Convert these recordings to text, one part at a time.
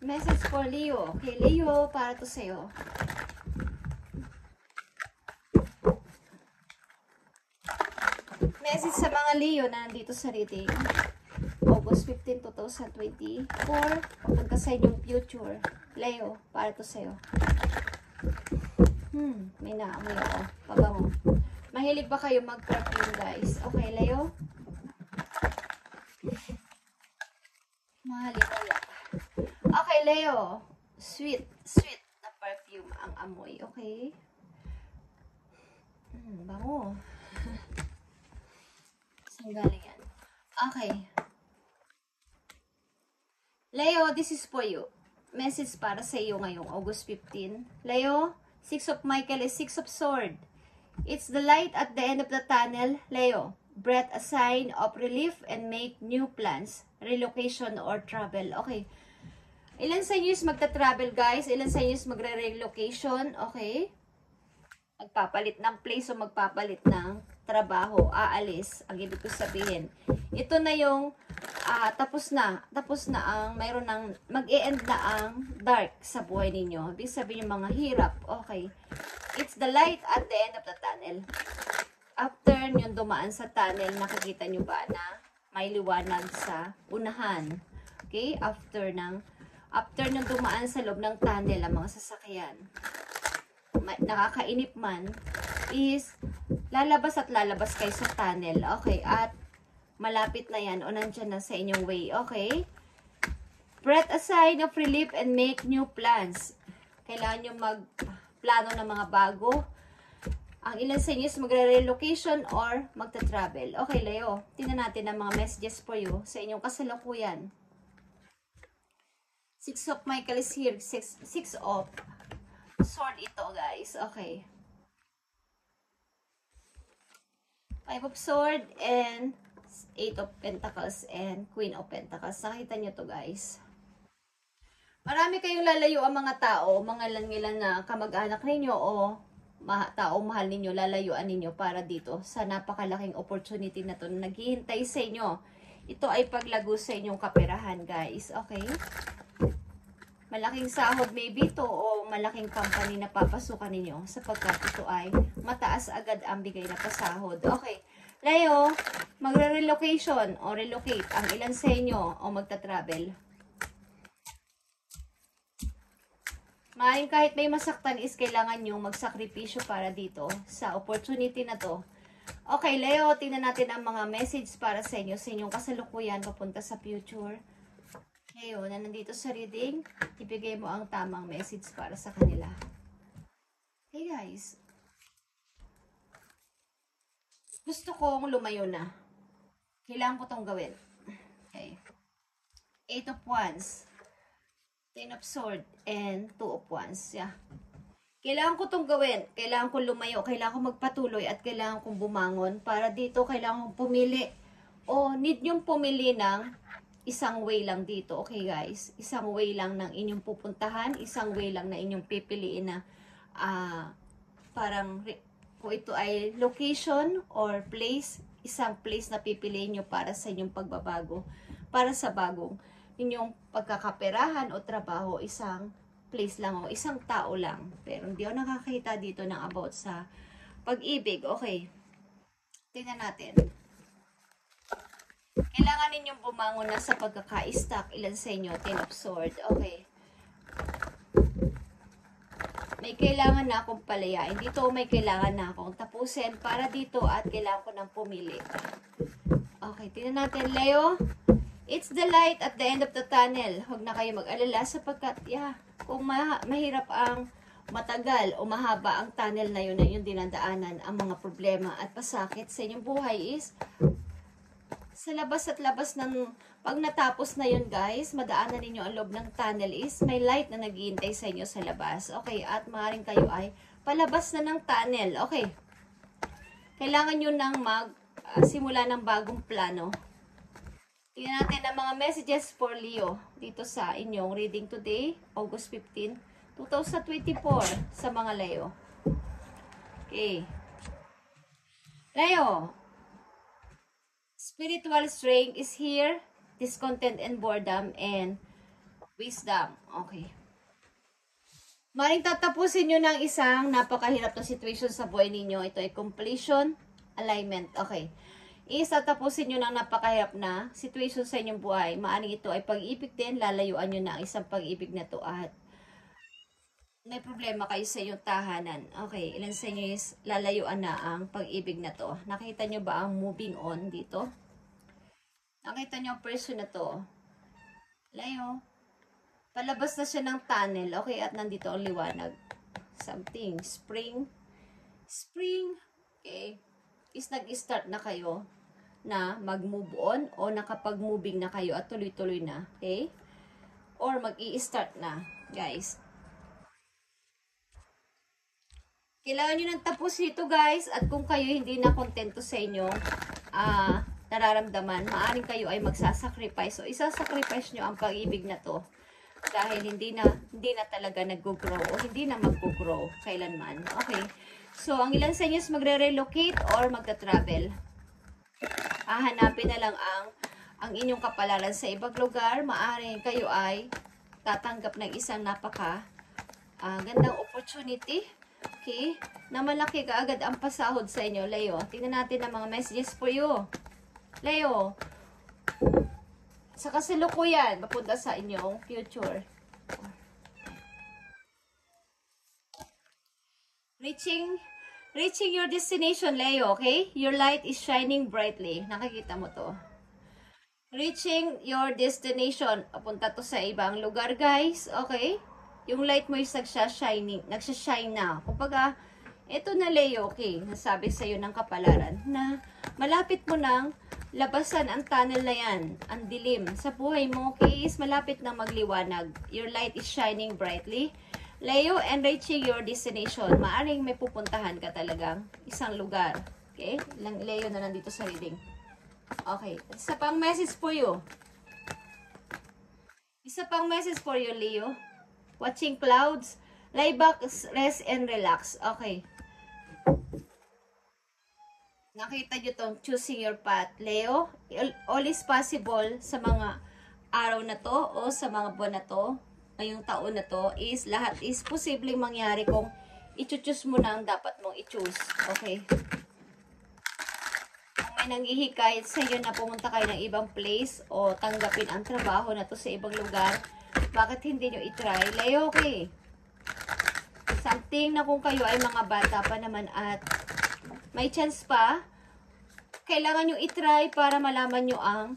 Message for Leo. Okay, Leo, para to sa'yo. Message sa mga Leo na nandito sa reading. August 15, 2024. Papunta sa inyong future. Leo, para to sa'yo. May naamoy ako. Pabango. Mahilig ba kayo mag-perfume, guys? Okay, Leo? Mahilig wala. Okay, Leo. Sweet na perfume ang amoy. Okay? Bango. Saan galing yan? Okay. Leo, this is for you. Message para sa iyo ngayong August 15. Leo, 6 of Michael is 6 of Sword. It's the light at the end of the tunnel. Leo, breath a sign of relief and make new plans. Relocation or travel. Okay. Ilan sa inyo is magta-travel, guys? Ilan sa inyo is magre-relocation? Okay. Magpapalit ng place o magpapalit ng trabaho, aalis. Ang ibig ko sabihin, ito na yung tapos na ang mayroon ng mag-e-end na ang dark sa buhay ninyo. Ibig sabihin yung mga hirap. Okay. It's the light at the end of the tunnel. After nyo dumaan sa tunnel, nakikita nyo ba na may liwanag sa unahan? Okay? After nyo dumaan sa loob ng tunnel ang mga sasakyan, nakakainip man, is lalabas kayo sa tunnel. Okay, at malapit na yan o nandyan na sa inyong way. Okay, breath a sign of relief and make new plans. Kailangan nyo magplano ng mga bago. Ang ilan sa inyo is magre-relocation or magta-travel. Okay, Leo, tingnan natin ang mga messages for you sa inyong kasalukuyan. 6 of Michael is here. 6 of Sword ito, guys. Okay. 5 of Sword and 8 of Pentacles and Queen of Pentacles. Nakita nyo to, guys. Marami kayong lalayo ang mga tao, mga langilan na kamag-anak ninyo o taong mahal ninyo, lalayuan ninyo para dito sa napakalaking opportunity na to na naghihintay sa inyo. Ito ay paglago sa inyong kaperahan, guys. Okay? Malaking sahod maybe to o malaking company na papasukan ninyo sapagkat ito ay mataas agad ang bigay na pasahod. Okay. Leo, magre-relocation o relocate ang ilan sa inyo o magta-travel. Maaaring kahit may masaktan is kailangan nyo magsakripisyo para dito sa opportunity na to. Okay, Leo, tingnan natin ang mga message para sa inyo, sa inyong kasalukuyan papunta sa future. Leo, na nandito sa reading, ibigay mo ang tamang message para sa kanila. Hey guys, gusto kong lumayo na. Kailangan ko tong gawin. Okay. 8 of Wands, 10 of Swords, and 2 of Wands. Yeah. Kailangan ko tong gawin. Kailangan ko lumayo. Kailangan ko magpatuloy at kailangan kong bumangon. Para dito, kailangan kong pumili. O need nyong pumili ng isang way lang dito, okay guys? Isang way lang ng inyong pupuntahan, isang way lang na inyong pipiliin na parang kung ito ay location or place, isang place na pipiliin nyo para sa inyong pagbabago, para sa bagong inyong pagkakaperahan o trabaho, isang place lang o isang tao lang. Pero hindi ako nakakita dito ng about sa pag-ibig. Okay, tingnan natin. Kailangan ninyong bumangon na sa pagkaka-stuck. Ilan sa inyo? 10 of Swords. Okay. May kailangan na akong palayain. Dito may kailangan na akong tapusin para dito at kailangan ko nang pumili. Okay, tingnan natin, Leo. It's the light at the end of the tunnel. Huwag na kayo mag-alala sapagkat, kung mahirap ang matagal o mahaba ang tunnel na yun dinadaanan, ang mga problema at pasakit sa inyong buhay is sa labas at labas ng, pag natapos na yun guys, madaanan ninyo ang loob ng tunnel is may light na naghihintay sa inyo sa labas. Okay, at maaaring kayo ay palabas na ng tunnel. Okay, kailangan nyo nang simula ng bagong plano. Tingnan natin ang mga messages for Leo dito sa inyong reading today, August 15, 2024 sa mga Leo. Okay. Leo, spiritual strength is here, discontent and boredom, and Wisdom. Okay. Maring tatapusin nyo ng isang napakahirap na situation sa buhay ninyo. Ito ay completion, alignment. Okay. Tatapusin nyo ng napakahirap na situation sa inyong buhay. Maaring ito ay pag-ibig din, lalayuan nyo na ang isang pag-ibig na to at may problema kayo sa inyong tahanan. Okay, ilan sa inyo is lalayuan na ang pag-ibig na to. Nakita nyo ba ang moving on dito? Nakita nyo ang person na to. Layo. Palabas na siya ng tunnel. Okay, at nandito ang liwanag. Something. Spring. Spring. Okay. Is nag-start na kayo na mag-move on o nakapag-moving na kayo at tuloy-tuloy na. Okay? Or mag-i-start na. Guys. Kailangan nyo nang tapos ito guys. At kung kayo hindi na kontento sa inyo, nararamdaman, maaaring kayo ay magsasacrifice. So, isasacrifice nyo ang pag-ibig na to. Dahil hindi na talaga nag-grow o hindi na mag-grow kailanman. Okay. So, ang ilan sa inyo is magre-relocate or magta-travel. Hahanapin na lang ang inyong kapalaran sa ibang lugar. Maaaring kayo ay tatanggap ng isang gandang opportunity. Okay? Na malaki kaagad ang pasahod sa inyo, Leo. Tingnan natin ang mga messages for you. Leo, sa kasalukuyan, mapunta sa inyong future. Reaching your destination, Leo, okay? Your light is shining brightly. Nakikita mo to. Reaching your destination. Papunta to sa ibang lugar, guys. Okay? Yung light mo is nagsha-shine na. Kumbaga, ito na, Leo, okay? Nasabi sa'yo ng kapalaran na malapit mo nang labasan ang tunnel na yan. Ang dilim. Sa buhay mo, okay, is malapit na magliwanag. Your light is shining brightly. Leo, and reaching your destination. Maaring may pupuntahan ka talagang isang lugar. Okay? Leo na nandito sa reading. Okay. Isa pang message for you. Leo. Watching clouds. Lie back, rest, and relax. Okay. Nakita nyo tong choosing your path. Leo, all is possible sa mga araw na to o sa mga buwan na to. Ngayong taon na to is lahat is posibleng mangyari kung i-choose mo na ang dapat mong i-choose. Okay? Kung may nanghihikayat sa iyo na pumunta kayo ng ibang place o tanggapin ang trabaho na to sa ibang lugar, bakit hindi nyo i-try? Leo, okay? Something na kung kayo ay mga bata pa naman at may chance pa, kailangan nyo i-try para malaman nyo ang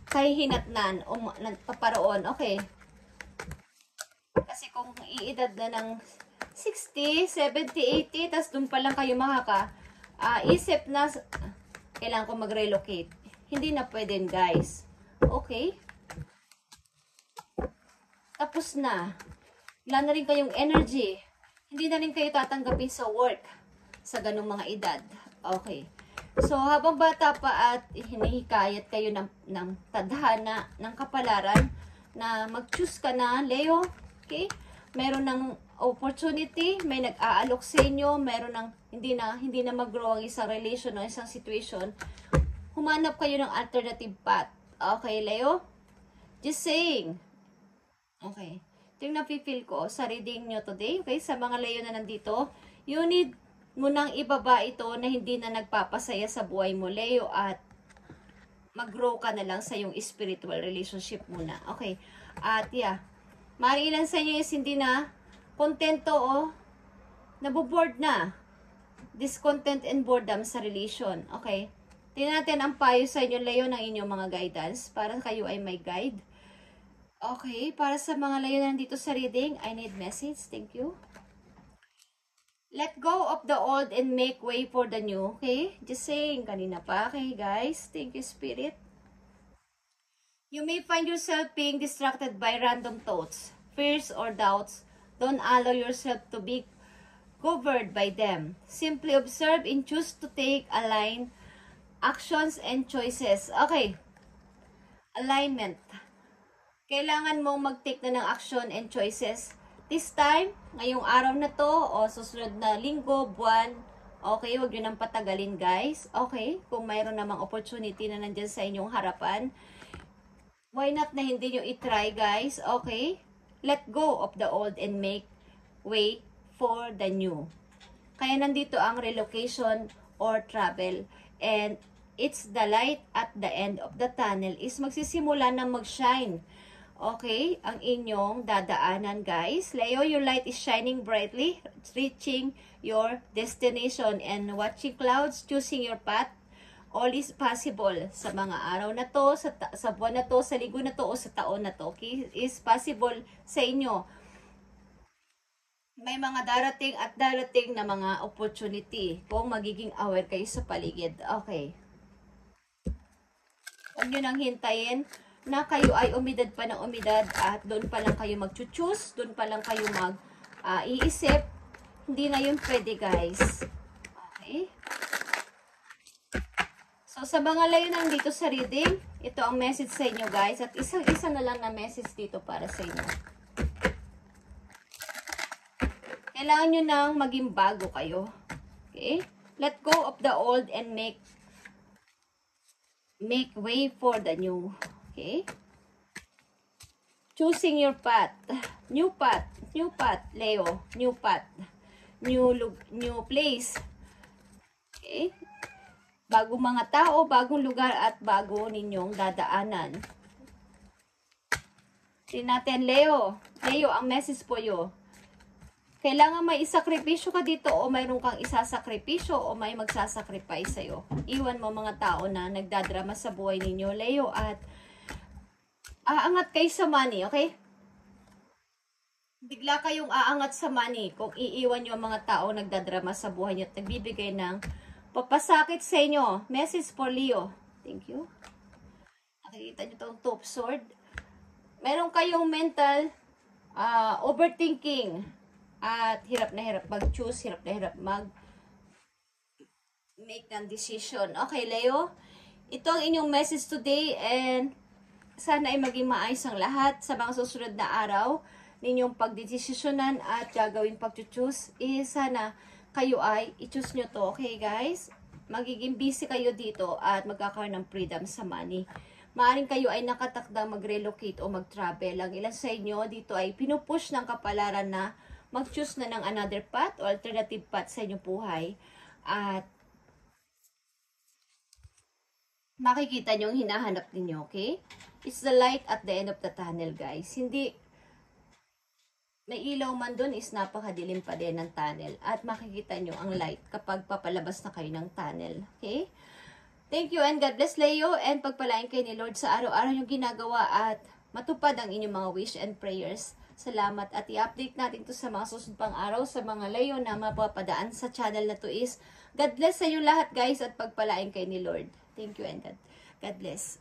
kahihinatnan o paparoon. Okay? Kasi kung iedad na ng 60, 70, 80, tas dun pa lang kayo isip na kailangan ko mag-relocate. Hindi na pwede, guys. Okay? Tapos na. Wala na rin kayong energy. Hindi na rin kayo tatanggapin sa work sa ganung mga edad. Okay. So, habang bata pa at hinihikayat kayo ng tadhana, ng kapalaran, na mag-choose ka na, Leo, okay? Meron ng opportunity, may nag-aalok sa inyo, meron ng hindi na mag-grow ang isang relation o isang situation, humanap kayo ng alternative path. Okay, Leo? Just saying. Okay. Ito yung napipil ko sa reading nyo today. Okay, sa mga Leo na nandito, you need mo nang ibaba ito na hindi na nagpapasaya sa buhay mo, Leo, at mag-grow ka na lang sa yung spiritual relationship muna. Okay. At yeah, mariilan sa inyo is hindi na kontento o naboboard na. Discontent and boredom sa relation. Okay. Tingnan natin ang payo sa inyo, Leo, ng inyong mga guidance para kayo ay may guide. Okay. Para sa mga Leo na nandito sa reading, I need message. Thank you. Let go of the old and make way for the new. Okay? Just saying kanina pa. Okay, guys? Thank you, Spirit. You may find yourself being distracted by random thoughts, fears, or doubts. Don't allow yourself to be governed by them. Simply observe and choose to take aligned actions and choices. Okay. Alignment. Kailangan mong mag-take na ng action and choices. This time, ngayong araw na to, o susunod na linggo, buwan, okay, huwag nyo nang patagalin, guys. Okay, kung mayroon namang opportunity na nandyan sa inyong harapan, Why not na hindi nyo itry, guys? Okay? Let go of the old and make way for the new. Kaya nandito ang relocation or travel. And it's the light at the end of the tunnel is magsisimula na mag-shine. Okay? Ang inyong dadaanan, guys. Leo, your light is shining brightly, reaching your destination and watching clouds, choosing your path. All is possible sa mga araw na to, sa buwan na to, sa linggo na to, o sa taon na to. Okay? Is possible sa inyo. May mga darating at darating na mga opportunity kung magiging aware kayo sa paligid. Okay. Huwag nyo nang hintayin na kayo ay umidad pa ng umidad at doon pa lang kayo mag-choose, doon pa lang kayo mag-iisip. Hindi na yun pwede, guys. Okay. So, sa mga layo nandito sa reading, ito ang message sa inyo, guys. At isang-isa na lang na message dito para sa inyo. Kailangan nyo nang maging bago kayo. Okay? Let go of the old and make way for the new. Okay? Choosing your path. New path. New path, Leo. New path. New place. Okay? Bagong mga tao, bagong lugar, at bago ninyong dadaanan. Tingnan natin, Leo. Leo, ang message po yun. Kailangan may isakripisyo ka dito o mayroon kang isasakripisyo o may magsasacrifice sa'yo. Iwan mo mga tao na nagdadrama sa buhay ninyo, Leo, at aangat kayo sa money, okay? Bigla kayong aangat sa money kung iiwan nyo ang mga tao nagdadrama sa buhay nyo at nagbibigay ng papasakit sa inyo. Message for Leo. Thank you. Nakikita nyo itong top sword. Meron kayong mental overthinking. At hirap na hirap mag-choose. Hirap na hirap make ng decision. Okay, Leo. Ito ang inyong message today. And sana ay maging maayos ang lahat sa mga susunod na araw. Ninyong pagdesisyonan at gagawin pag-choose. Sana kayo ay i-choose nyo to, okay guys? Magiging busy kayo dito at magkakaroon ng freedom sa money. Maaring kayo ay nakatakdang mag-relocate o mag-travel. Ang ilan sa inyo dito ay pinupush ng kapalaran na mag-choose na ng another path o alternative path sa inyong buhay. At makikita nyo ang hinahanap ninyo, okay? It's the light at the end of the tunnel, guys. Hindi may ilaw man dun is napakadilim pa din ng tunnel. At makikita nyo ang light kapag papalabas na kayo ng tunnel. Okay? Thank you and God bless, Leo. And pagpalain kayo ni Lord sa araw-araw yung ginagawa at matupad ang inyong mga wish and prayers. Salamat. At i-update natin to sa mga susunod pang araw sa mga Leo na mapapadaan sa channel na to is God bless sa inyo lahat, guys. At pagpalain kayo ni Lord. Thank you and God bless.